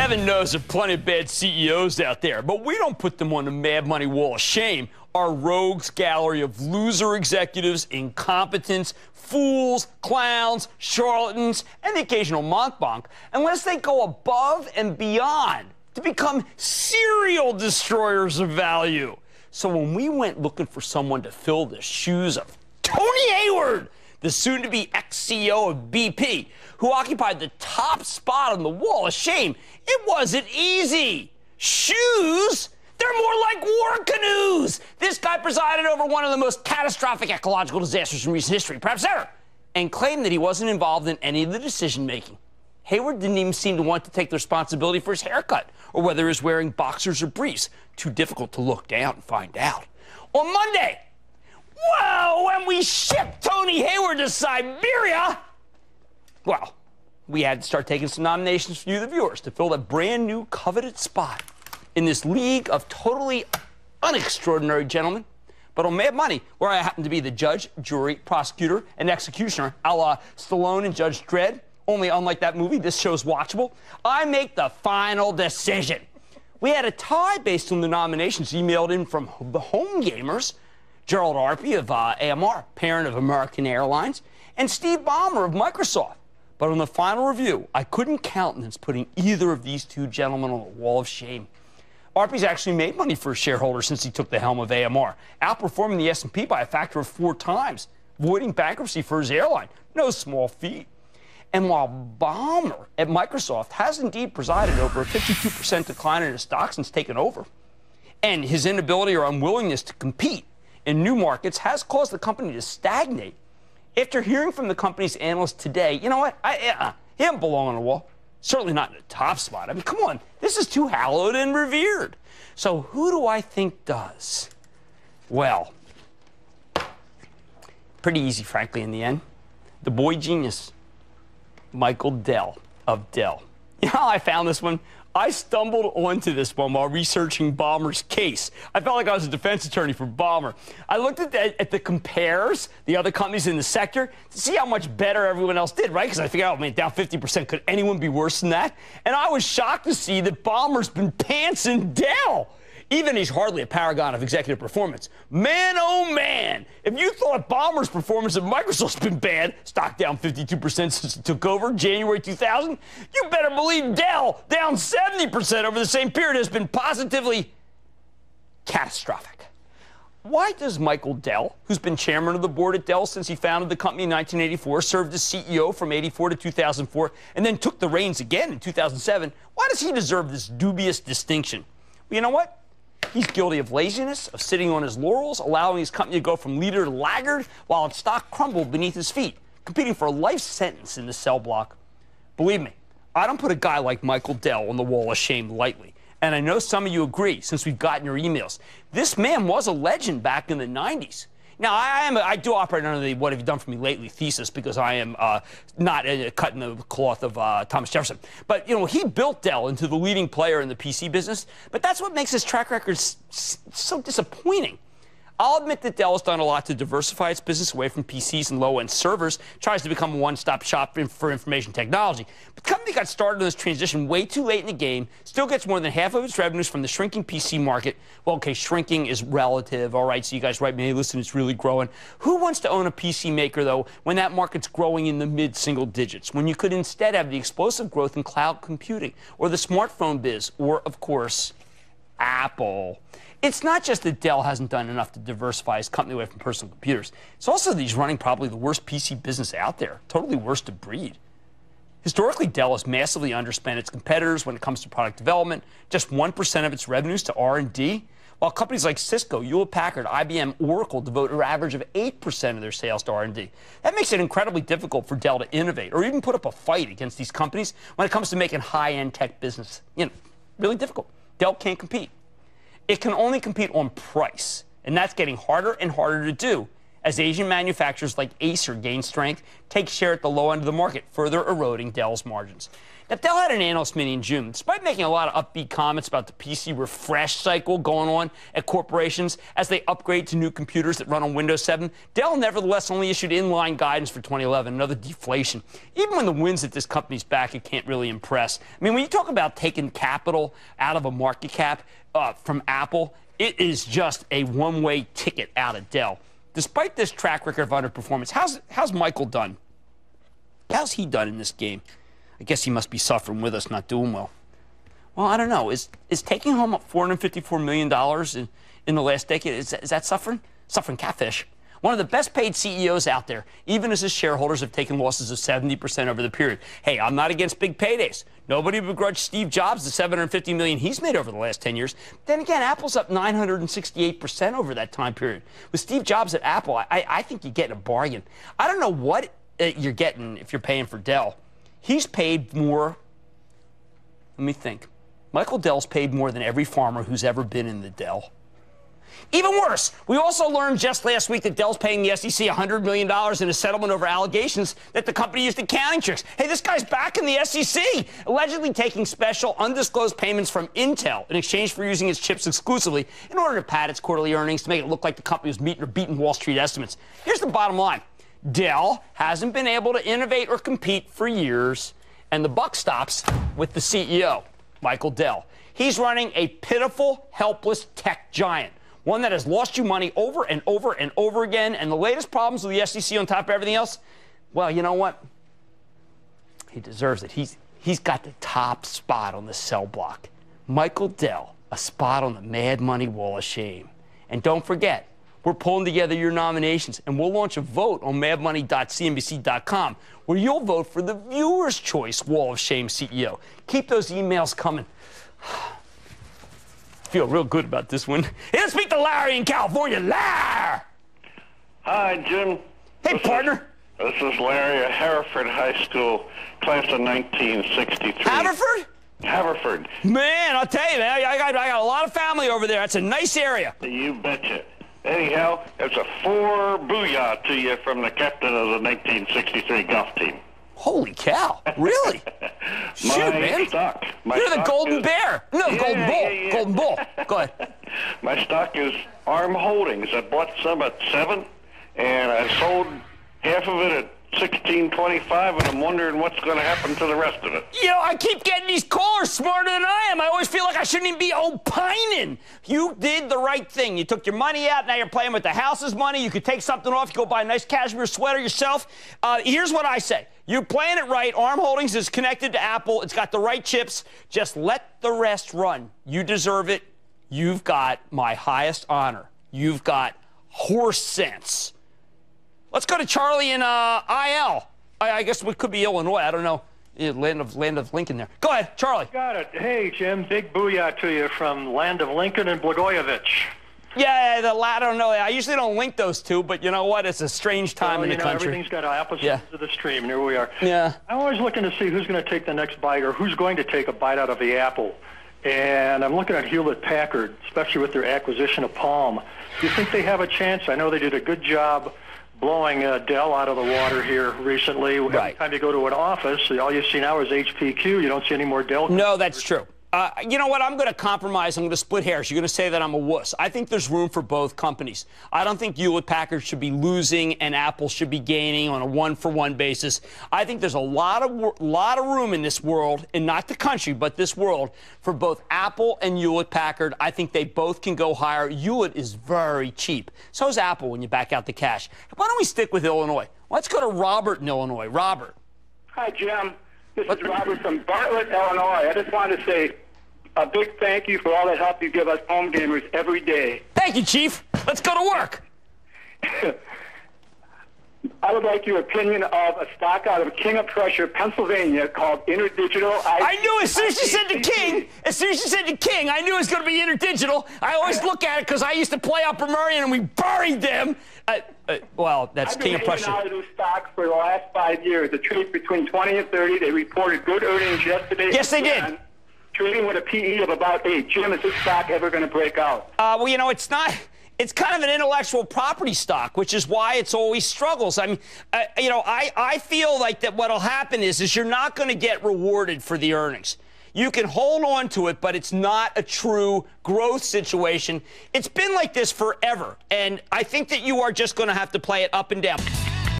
Heaven knows there are plenty of bad CEOs out there, but we don't put them on the Mad Money Wall of Shame. Our rogues gallery of loser executives, incompetents, fools, clowns, charlatans, and the occasional monkbonk, unless they go above and beyond to become serial destroyers of value. So when we went looking for someone to fill the shoes of Tony Hayward, the soon-to-be ex-CEO of BP, who occupied the top spot on the Wall of Shame, it wasn't easy. Shoes? They're more like war canoes. This guy presided over one of the most catastrophic ecological disasters in recent history, perhaps ever, and claimed that he wasn't involved in any of the decision-making. Hayward didn't even seem to want to take the responsibility for his haircut or whether he was wearing boxers or briefs. Too difficult to look down and find out. On Monday, well, when we shipped Tony Hayward to Siberia, well, we had to start taking some nominations from you, the viewers, to fill that brand new coveted spot in this league of totally unextraordinary gentlemen. But on Mad Money, where I happen to be the judge, jury, prosecutor, and executioner, a la Stallone and Judge Dredd, only unlike that movie, this show's watchable, I make the final decision. We had a tie based on the nominations emailed in from the home gamers, Gerald Arpey of AMR, parent of American Airlines, and Steve Ballmer of Microsoft. But on the final review, I couldn't countenance putting either of these two gentlemen on the Wall of Shame. Arpey's actually made money for his shareholders since he took the helm of AMR, outperforming the S&P by a factor of 4 times, avoiding bankruptcy for his airline. No small feat. And while Ballmer at Microsoft has indeed presided over a 52% decline in his stock since taking over, and his inability or unwillingness to compete in new markets has caused the company to stagnate, after hearing from the company's analysts today, you know what? He doesn't belong on the wall. Certainly not in the top spot. I mean, come on. This is too hallowed and revered. So who do I think does? Well, pretty easy, frankly, in the end. The boy genius, Michael Dell of Dell. You know how I found this one? I stumbled onto this one while researching Ballmer's case. I felt like I was a defense attorney for Ballmer. I looked at the compares, the other companies in the sector, to see how much better everyone else did, right? Because I figured, oh, man, down 50%. Could anyone be worse than that? And I was shocked to see that Ballmer's been pantsing Dell. Even he's hardly a paragon of executive performance. Man, oh, man, if you thought Ballmer's performance at Microsoft's been bad, stock down 52% since it took over January 2000, you better believe Dell, down 70% over the same period, has been positively catastrophic. Why does Michael Dell, who's been chairman of the board at Dell since he founded the company in 1984, served as CEO from 84 to 2004, and then took the reins again in 2007, why does he deserve this dubious distinction? Well, you know what? He's guilty of laziness, of sitting on his laurels, allowing his company to go from leader to laggard while its stock crumbled beneath his feet, competing for a life sentence in the cell block. Believe me, I don't put a guy like Michael Dell on the Wall of Shame lightly. And I know some of you agree, since we've gotten your emails. This man was a legend back in the 90s. Now, I do operate under the "what have you done for me lately" thesis, because I am not cutting the cloth of Thomas Jefferson. But, you know, he built Dell into the leading player in the PC business. But that's what makes his track record so disappointing. I'll admit that Dell has done a lot to diversify its business away from PCs and low-end servers, tries to become a one-stop shop for information technology. But the company got started on this transition way too late in the game, still gets more than half of its revenues from the shrinking PC market. Well, okay, shrinking is relative, all right, so you guys write me, hey, listen, it's really growing. Who wants to own a PC maker, though, when that market's growing in the mid-single digits, when you could instead have the explosive growth in cloud computing, or the smartphone biz, or, of course, Apple? It's not just that Dell hasn't done enough to diversify his company away from personal computers. It's also that he's running probably the worst PC business out there, totally worst to breed. Historically, Dell has massively underspent its competitors when it comes to product development, just 1% of its revenues to R&D, while companies like Cisco, Hewlett-Packard, IBM, Oracle devote an average of 8% of their sales to R&D. That makes it incredibly difficult for Dell to innovate or even put up a fight against these companies when it comes to making high-end tech business. You know, really difficult. Dell can't compete. It can only compete on price, and that's getting harder and harder to do as Asian manufacturers like Acer gain strength, take share at the low end of the market, further eroding Dell's margins. Now, Dell had an analyst meeting in June. Despite making a lot of upbeat comments about the PC refresh cycle going on at corporations as they upgrade to new computers that run on Windows 7, Dell nevertheless only issued inline guidance for 2011, another deflation. Even when the winds at this company's back, it can't really impress. I mean, when you talk about taking capital out of a market cap from Apple, it is just a one-way ticket out of Dell. Despite this track record of underperformance, how's Michael done? How's he done in this game? I guess he must be suffering with us, not doing well. Well, I don't know. Is taking home $454 million in the last decade, is that suffering? Suffering catfish. One of the best paid CEOs out there, even as his shareholders have taken losses of 70% over the period. Hey, I'm not against big paydays. Nobody begrudged Steve Jobs the $750 million he's made over the last 10 years. Then again, Apple's up 968% over that time period. With Steve Jobs at Apple, I think you're getting a bargain. I don't know what you're getting if you're paying for Dell. He's paid more. Let me think. Michael Dell's paid more than every farmer who's ever been in the Dell. Even worse, we also learned just last week that Dell's paying the SEC $100 million in a settlement over allegations that the company used accounting tricks. Hey, this guy's back in the SEC, allegedly taking special undisclosed payments from Intel in exchange for using its chips exclusively in order to pad its quarterly earnings to make it look like the company was meeting or beating Wall Street estimates. Here's the bottom line. Dell hasn't been able to innovate or compete for years, and the buck stops with the CEO, Michael Dell. He's running a pitiful, helpless tech giant, one that has lost you money over and over and over again, and the latest problems with the SEC on top of everything else, well, you know what? He deserves it. He's got the top spot on the sell block. Michael Dell, a spot on the Mad Money Wall of Shame. And don't forget, we're pulling together your nominations, and we'll launch a vote on madmoney.cnbc.com where you'll vote for the viewer's choice Wall of Shame CEO. Keep those emails coming. Feel real good about this one. Hey, let's speak to Larry in California. Larry! Hi, Jim. Hey, partner. This is Larry at Haverford High School, class of 1963. Haverford? Haverford. Man, I'll tell you, man, I got a lot of family over there. It's a nice area. You betcha. Anyhow, it's a 4 booyah to you from the captain of the 1963 golf team. Holy cow. Really? Shoot, man. Stock. You're the Golden Bear. No, Yeah, Golden Bull. yeah. Golden Bull. Go ahead. My stock is ARM Holdings. I bought some at 7, and I sold half of it at 16.25, and I'm wondering what's going to happen to the rest of it. You know, I keep getting these callers smarter than I am. I always feel like I shouldn't even be opining. You did the right thing. You took your money out. Now you're playing with the house's money. You could take something off. You go buy a nice cashmere sweater yourself. Here's what I say. You're playing it right. ARM Holdings is connected to Apple. It's got the right chips. Just let the rest run. You deserve it. You've got my highest honor. You've got horse sense. Let's go to Charlie in IL. I guess it could be Illinois. I don't know. Land of Lincoln there. Go ahead, Charlie. Got it. Hey, Jim, big booyah to you from Land of Lincoln and Blagojevich. Yeah, I don't know. I usually don't link those two, but you know what? It's a strange time in the country. Everything's got opposites of the stream, and here we are. Yeah. I'm always looking to see who's going to take the next bite or who's going to take a bite out of the apple. And I'm looking at Hewlett-Packard, especially with their acquisition of Palm. Do you think they have a chance? I know they did a good job blowing Dell out of the water here recently. Right. Every time you go to an office, all you see now is HPQ. You don't see any more Dell. No, that's true. You know what? I'm going to compromise. I'm going to split hairs. You're going to say that I'm a wuss. I think there's room for both companies. I don't think Hewlett-Packard should be losing and Apple should be gaining on a one-for-one basis. I think there's a lot of room in this world, and not the country, but this world, for both Apple and Hewlett-Packard. I think they both can go higher. Hewlett is very cheap. So is Apple when you back out the cash. Why don't we stick with Illinois? Let's go to Robert in Illinois. Robert. Hi, Jim. This is Robert from Bartlett, Illinois. I just wanted to say a big thank you for all the help you give us home gamers every day. Thank you, Chief. Let's go to work. I would like your opinion of a stock out of King of Prussia, Pennsylvania, called Interdigital. I knew as soon as you said the King, I knew it was going to be Interdigital. I always look at it because I used to play Upper Merion and we buried them. Well, that's King of Prussia. I've been hanging out of those stocks for the last 5 years. The trade between 20 and 30. They reported good earnings yesterday. Yes, they did. Trading with a PE of about 8. Jim, is this stock ever going to break out? Well, you know, it's not it's kind of an intellectual property stock, which is why it's always struggles. I mean, I feel like that what'll happen is you're not going to get rewarded for the earnings. You can hold on to it, but it's not a true growth situation. It's been like this forever, and I think that you are just going to have to play it up and down.